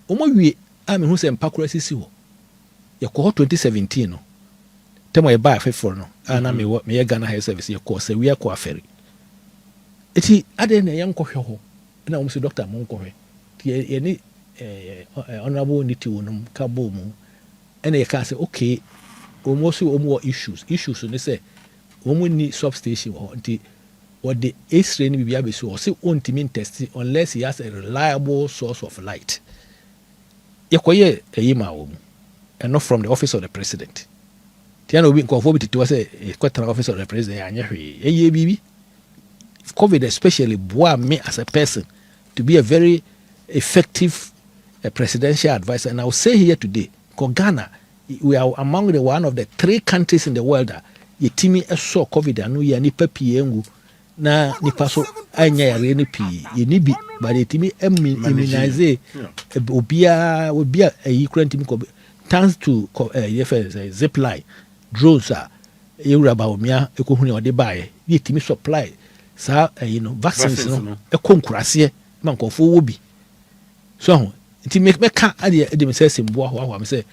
Speaker 2: omo wie me hu se mpakura sisi ho ye ko 2017 no temo ye ba afeforo no ana me ye Ghana Health Service ye ko se wi ko aferi eti ade na ye nkohwe ho na omo se doctor mo nkohwe ti ye ni honorable niti wonum ka bo mu ene ye ka se okay omo so omo issues ne se omo ni substation ho nti what the X-ray ni bibia be so se ontimi test unless he has a reliable source of light yekoye eyima wo mu and not from the office of the president tiana obi nkofo bi tito say kwetara office of the president anya hwe eye bibi covid especially boa me as a person to be a very effective presidential advisor and I will say here today Ghana we are among the one of the 3 countries in the world that yetimi saw covid anu ya ni papi engu na nipa so anya yare ne pi ye ni bi but yetimi immunize obia kura ntimi ko thanks to zip line drones ewura ba omia ekohuni ode bae yetimi supply sa vaccines no ekonkurase man kofo wo bi so nti me ka ade me say sembo ho me say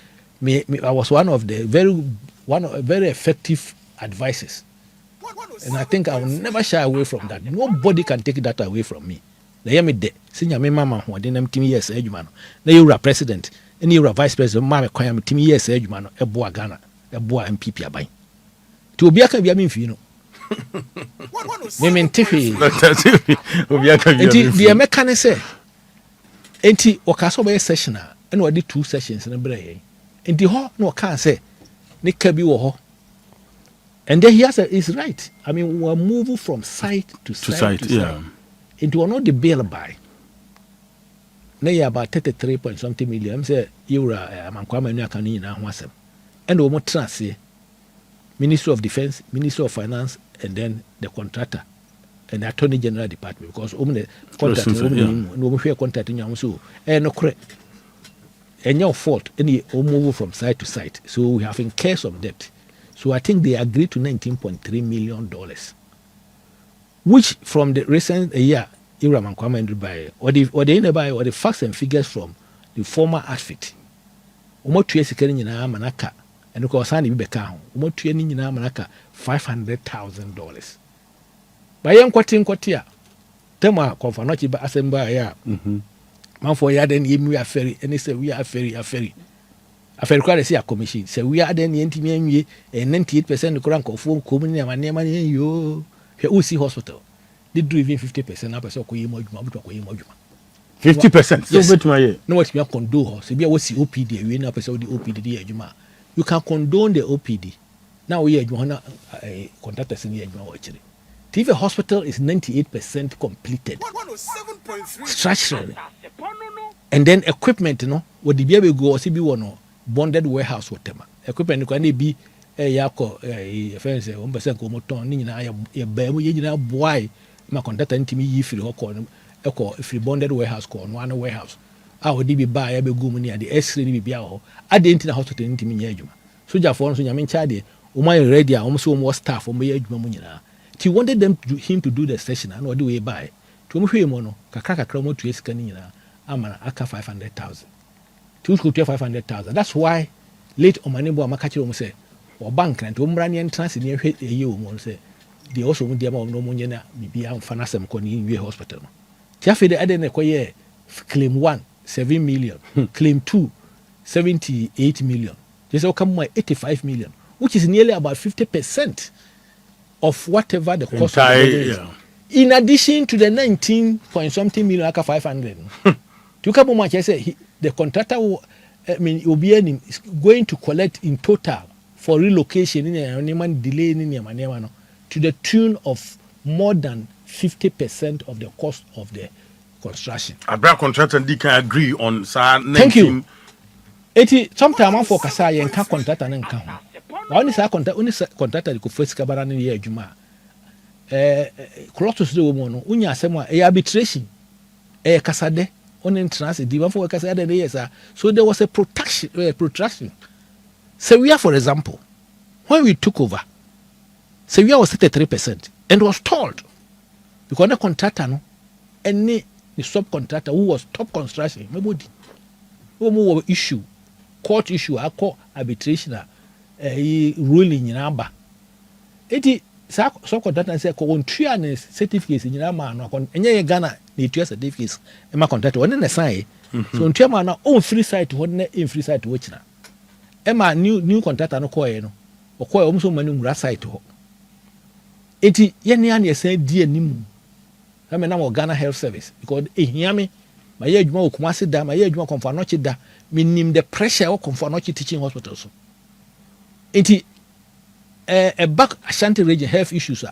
Speaker 2: me I was one of very effective advisors. And I think I will never shy away from that. Nobody can take that away from me. Na yemi de sinya me mama ho de nam timi yes adwuma no. Na you president, and you vice president, mama kwan am timi yes adwuma no eboa Ghana, eboa MPP aban. Ti obi aka bia me mfi no. Me mentefe. Obi aka bia. Enti the American ne say enti okaso be session a na wadi 2 sessions na bra yen. Enti ho na oka say ne ka bi wo ho. And then he's right. I mean, we're moving from site to site.
Speaker 1: Yeah.
Speaker 2: It will not the bill by. Now you about 33 point something million. Say you are mankwama nu akani na hwasem. And we mo trans Ministry of Defense, Ministry of Finance, and then the contractor and the Attorney General Department because the contract no mo hwe contract nyam so no correct. And your fault any move from site to site. So we have incurred some debt. So I think they agreed to $19.3 million, which from the recent year, Ibrahim Kwame by or the facts and figures from the former outfit. Umo tuye sikeni nyina manaka, and of course ani bibeka ho. Umo tuye ni nyina manaka $500,000. Ba yen kwatia, tema konfa no chi ba asemba ya. Man for ya den yemi aferi, and say we are aferi. Afari kwa resi a commission say we are then yentimi anwie 98% kura nkofo komuni amanema ne yo hwe usi hospital they do even 50% na person koyi mo adwuma buto koyi mo adwuma
Speaker 1: 50% so betuma ye
Speaker 2: no what me condo ho se bia wosi OPD we na person di OPD di adwuma you can condone the OPD now we adwuma na contractors ni adwuma wo chire if a hospital is 98% completed structurally and then equipment what the bia be go si bi wo no bonded warehouse whatever equipment ko na bi yakọ fence 1% ko moton ni nyina ya ba mu ye nyina boy ma contractor ntimi yi firi ho ko free bonded warehouse ko no warehouse a odi bi ba ya be gu mu ni ade x-ray ni bi bia ho ade ntina hospital ntimi nya adwuma soja for no so nyame ncha de Uma ready, almost almost staff, he wanted him to do the session, and what do we buy? To Mono, Kakaka Chromo to his canina, Amana, Aka 500,000. Two could 500,000. That's why late Omanebo Makachi say, or bank and Umbranian trans in your head, you say, they also want the amount of no money, maybe I'm Fanasam Koni in your hospital. Tiafe the Aden claim 1, 7 million, claim 2, 78 million. This will come by 85 million, which is nearly about 50% of whatever the cost of the is. In addition to the 19 point something million, like 500. To come much, I say the contractor will, will be is going to collect in total for relocation in a delay in to the tune of more than 50% of the cost of the construction.
Speaker 1: A black contractor can agree on.
Speaker 2: Thank you. Sometimes for Kasai and can't contract and come. Only contractor the first cabaran in the Juma. Clotus the woman, Unya Sama, a arbitration, a Casade, on entrance, the for Casade. So there was a protraction. Sawua, for example, when we took over, Sawua was 33% and was told because the contractor, no, any the subcontractor who was top construction, nobody, no issue, court issue, I call arbitration, ruling in Amba. Eti subcontractor say ko on tria certificates in Amba no kon enye Ghana ni tria certificates e ma contractor one na sign so on tria ma na on free site one na in free site wo china e ma new contractor no koye no okoye omso manu ngura site ho eti ye ne an ye say die nimu na me na mo Ghana Health Service because ehia me ma ye adwuma okumase da ma ye adwuma Komfanochi da minim the pressure o Komfanochi teaching hospital so eti a back Ashanti region health issues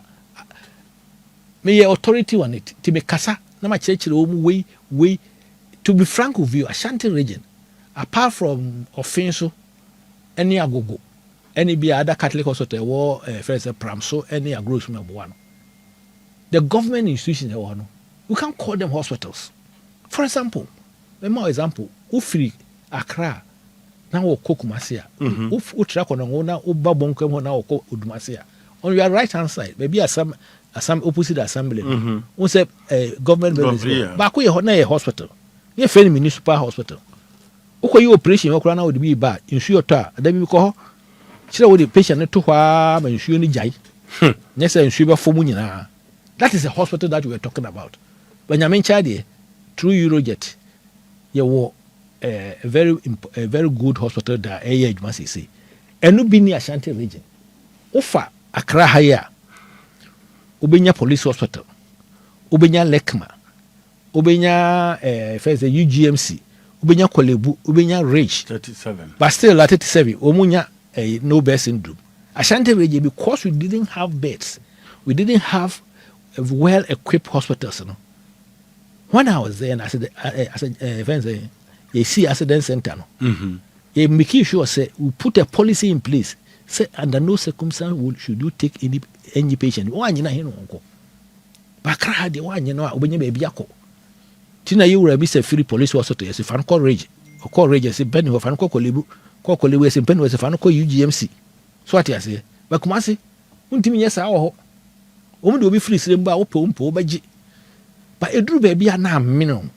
Speaker 2: me authority on it to me kasa na ma church way to be frank with you Ashanti region apart from Offenso any agogo any be other Catholic hospital war first Pramso any agros me one the government institutions you can't call them hospitals. For example, more example, Ufri Accra now or Kokumasia, Utrakona na Ubabonko now or Udumasia. On your right hand side, maybe some opposite assembly. We say government building. Back we a hospital. Near Feni Municipal Hospital. Uko you operation Okrana would be bad. Insure ta, then we call Chira with the patient to Hua and insure ni jai. Yes, insure for Munina. That is a hospital that we are talking about. When you mention through Eurojet, you were a very good hospital that age must say. And no be near Ashanti region. Ofa Accra Haya, Ubenya Police Hospital, Ubenya Lekma, Ubenya first the UGMC, Ubenya Kolebu, Ubenya Rage
Speaker 1: 37.
Speaker 2: But still at 37, Omunya no bed syndrome. Ashanti region because we didn't have beds, we didn't have well-equipped hospitals. You know? When I was there, and I said, you see accident center. You make sure say we put a policy in place. Say under no circumstance should you take any patient. One you know unko. Bakra de one you know obenye baby yako. Tina you will be say free police hospital. Yes, if I call rage, or call rage. Say Ben if I call Kolebu. Yes, Ben if I call UGMC. So what you say? But kumasi, untimi yes awo. Omo do be free siremba opo baji. But a drew baby na minimum.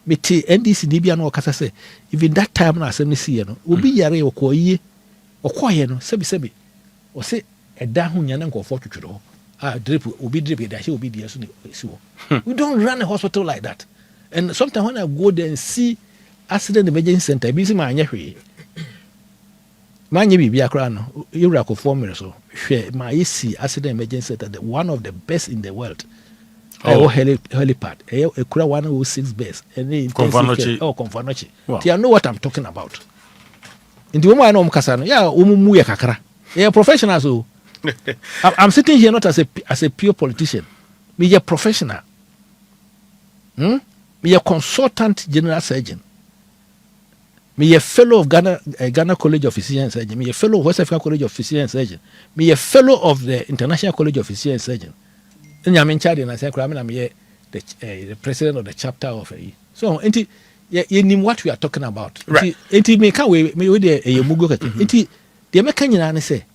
Speaker 2: Me te NDC dibia no kasa say even that time na asem see no obi yare okoye no sebi o say eda ho nya na nkofo twetwero drip obi drip da she obi dia so we don't run a hospital like that. And sometimes when I go there and see accident emergency center bi see ma anya hwe manye bibia kra no yura ko formula so hwe ma yesi accident emergency center one of the best in the world. Helipad. A Kura 106 base. Komfanochi. Wow. You know what I'm talking about. In the woman I know Mukasano, Umuya Kakara. Yeah, professional. So I'm sitting here not as a pure politician. Me a professional. Me a consultant general surgeon. Me a fellow of Ghana College of Physicians and Surgeons. Me a fellow of West African College of Physicians and Surgeons. Me a fellow of the International College of Physicians and Surgeons. And I'm in charge, and I say, I'm the president of the chapter of a. So, you know what we are talking about.
Speaker 1: Right.
Speaker 2: It may come with a mugo. The American say,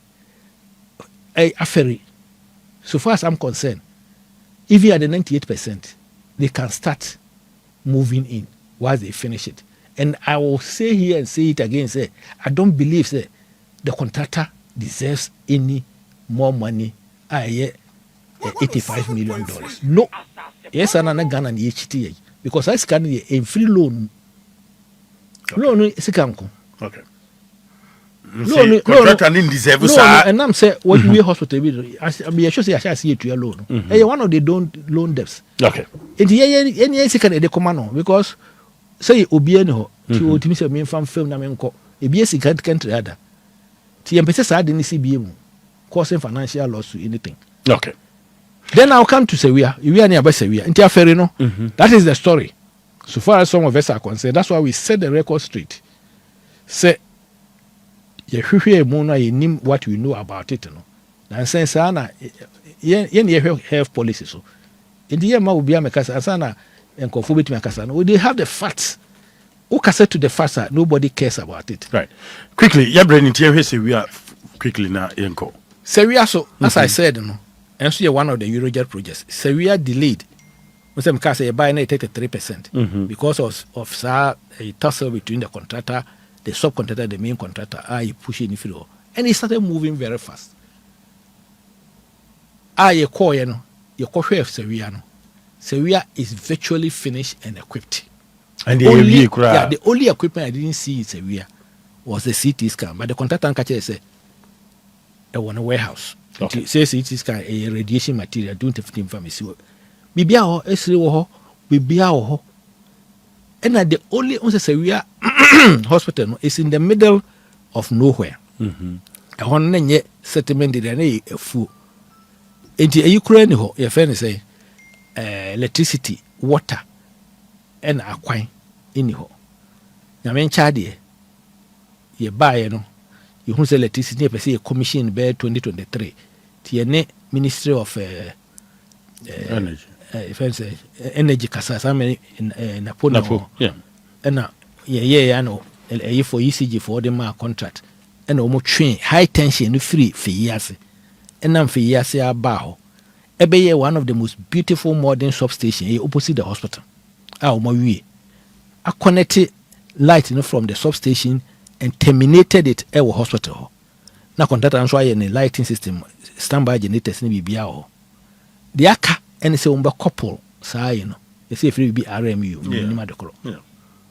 Speaker 2: Afari, so far as I'm concerned, even at the 98%, they can start moving in once they finish it. And I will say here and say it again, say, I don't believe say, the contractor deserves any more money. $85 million. No. Yes, and I'm Ghana and HTA. Because I scan a free loan. Loan is a canco.
Speaker 1: Okay.
Speaker 2: No,
Speaker 1: Contractor didn't deserve
Speaker 2: no, and I'm saying what we hospital I should say I shall see it to your loan. One of the don't loan debts.
Speaker 1: Okay.
Speaker 2: And any second the command because say Obiano to ultimately me from film na menko. A BS country other. TMPS I didn't see BM causing financial loss to anything.
Speaker 1: Okay.
Speaker 2: Then I'll come to Sawua. You are near Sawua. Intia Ferry, no? That is the story. So far as some of us are concerned, that's why we set the record straight. Say, you know what we know about it, no? And since Anna, health policy, so in the year, will be a Macasana and Kufour with Macasana. They have the facts. Who can say to the facts that nobody cares about it?
Speaker 1: Right. Quickly, you're bringing here, we are quickly now, Yanko.
Speaker 2: Sawua, so as I said, no. And so one of the Eurojet projects. Sawua delayed. Some cars say buy 33% because of a tussle between the contractor, the subcontractor, the main contractor. You pushing it through, and it started moving very fast. You call you call Sawua no. Sawua is virtually finished and equipped.
Speaker 1: And
Speaker 2: the only equipment I didn't see in Sawua was the CT scan, but the contractor and catcher said, "I want a warehouse." Okay. Says it is a radiation material. Don't have to pharmacy. Bibia ho esre wo ho, bibia ho. And the only Sawua hospital no, is in the middle of nowhere. And one nye settlement there na a fu. Enti Ukraine ho, your friend say electricity, water, and aquine in ho. Na men chade ye buy no. You who say electricity per se commission by 2023. TNA Ministry of
Speaker 1: Energy.
Speaker 2: Energy kasa some in Napo.
Speaker 1: Yeah.
Speaker 2: And now I know for ECG for the contract. And almost train high tension free for years. And I'm for years baho. Ebe one of the most beautiful modern substation opposite the hospital. I connected light from the substation and terminated it at our hospital. Now, contract and try any lighting system, standby generators in BBA. The ACA and say couple, say, you see if it be RMU,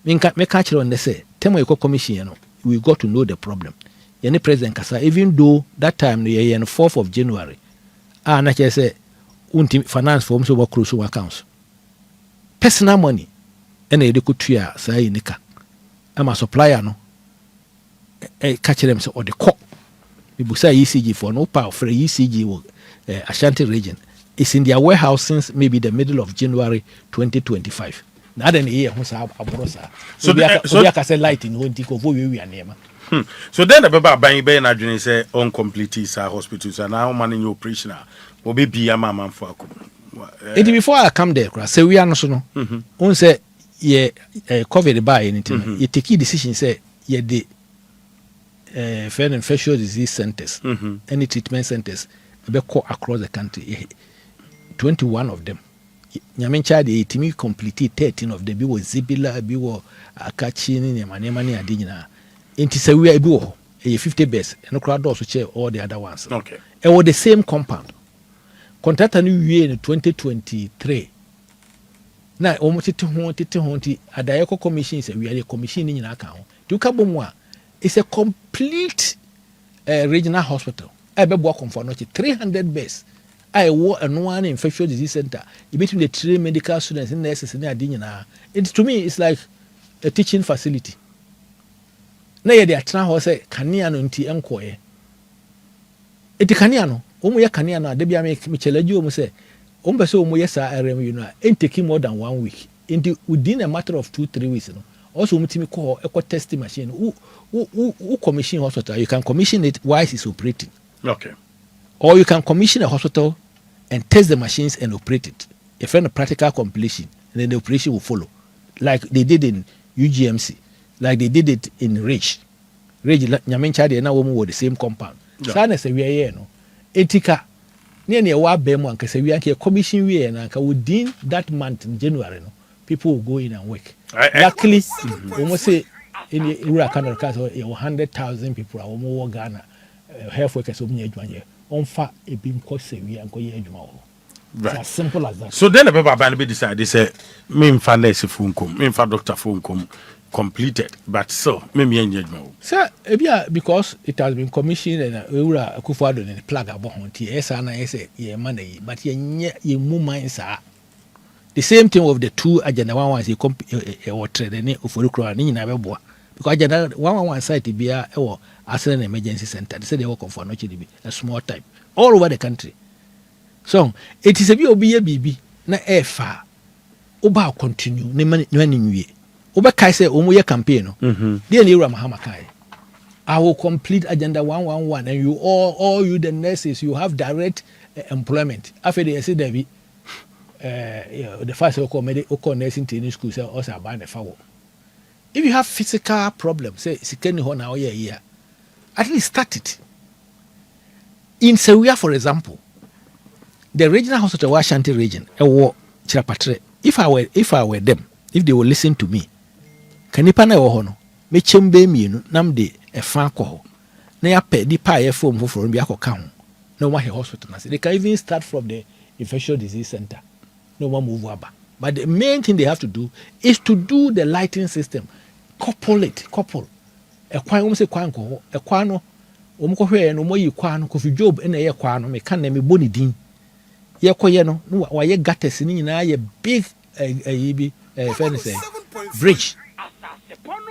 Speaker 2: make catch on the say, tell me commission, we got to know the problem. Any president Kasa, even though that time the year 4th of January, not just say, finance forms over crucial accounts. Personal money, and they could try, say, Nika. I'm a supplier, no. Catch them so or the court. People say ECG for no power for ECG Ashanti region. It's in their warehouse since maybe the middle of January 2025. Now then here who's abrosa. So I can say light in when tiko vo we are.
Speaker 1: So then the baba buying bay na dwene say on complete hospitals and now man in operational. Will be a mama for
Speaker 2: it before I come there, say we are not so no. On say COVID by anything. You take decision say the infectious disease centers, any treatment centers, across the country. 21 of them. Nyamencha de timi complete 13 of them. Bi wo Zibila, bi wo Akachi ni Manemani adina. Inti Sawua bi wo 50 beds. And crowd also share all the other ones.
Speaker 1: Okay.
Speaker 2: It was the same compound. Contract new year in 2023. Now, almost tete honti adayeko commission is we are the commission in account. To kabomwa. It's a complete regional hospital. I be work for 300 beds. I work and one infectious disease center. Between the 3 medical students and nurses in Adina. It's to me, it's like a teaching facility. Now they are trying to say Kaniano nti enkoe. Eti Kaniano, omo ya Kaniano. Debi ame micheleju omo say, omo se omo yesa RM you know. Ain't taking more than 1 week. Within a matter of 2-3 weeks, you know. Also, we call eco testing machine. Who commission hospital? You can commission it while it's operating.
Speaker 1: Okay.
Speaker 2: Or you can commission a hospital and test the machines and operate it. If a practical completion, and then the operation will follow, like they did in UGMC, like they did it in Rage. Nyamencha de na woman with the same compound. Sana se we no. etika near wa bemo and say we are commission we and within that month in January no people will go in and work. Luckily almost say in the rural Akandoh 100,000 people are more Ghana health workers of near on fa a beam cost we and go ye Right. As simple as that.
Speaker 1: So then the paper ban be decided say me fa nurse phone come, me fa doctor phone come completed, but so me engage me.
Speaker 2: Sir, because it has been commissioned and Kufour and the plug about yes and I say yeah money, but ye move sir. The same thing with the two agenda one was or trade any of Ukraine in Abeboa. Because agenda one side to be a Asare emergency center. They say they work on for a small type all over the country. So it is a BB na far. Oba continue ne mani Oba kai say omo campaign no. Dey na Mahama kai. I will complete agenda 111 and you all you the nurses you have direct employment. After they say there be the first oko nursing training school say also about the foul. If you have physical problems, say sikeni ho na here, at least start it. In Sawua, for example, the regional hospital Washanti region, Chirapatre, if I were them, if they will listen to me, kanipa na wohono, me chembe mienu namde fan ko na ya pe di pa ye form for bi akoka no wa hospital na they can even start from the infectious disease center no one move aba, but the main thing they have to do is to do the lighting system, couple ekwan wo se kwan ko ekwan no wo mo ko hwe no mo yi kwan no Kofi Job na ye kwan no me kan na me boni din ye koye no wa ye gutters ni nyina ye big yibi fence bridge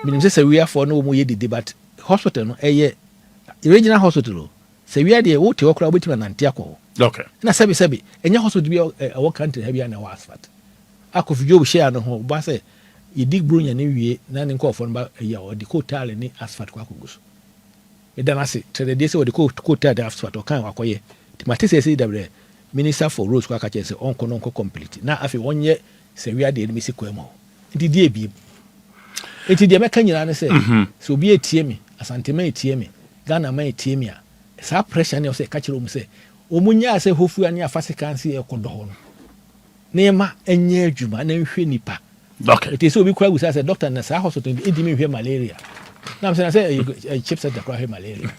Speaker 2: minim say we are for no mo ye didi, but hospital no regional hospital say we are there wo te okra obetima nante akọ
Speaker 1: Okay.
Speaker 2: Na sebi enya hospital bi our country have na wa asphalt Kofi Job share no ho ba say you dig brunya ni wie na ne nkọ for no ba ya o di kotal ni asphalt kwa koguso e dan ase tell dey say o di kotal the asphalt o kan wakoye timate say the minister for roads kwa ka say onko no nko complete na afi wonye say we are there ni mesi kwa mo ndi die bi enti de meka nyina ne say so bi etie me asantema etie me Ghana ma etie me a sa pressure ne o say ka kire o mu say omunya say hofu ani afase kansi e kodo ho no nema enye adwuma na nhwe nipa.
Speaker 1: Okay.
Speaker 2: It is so we cry we say doctor na say hospital e di me hwe malaria. Na am say chip set the cry malaria.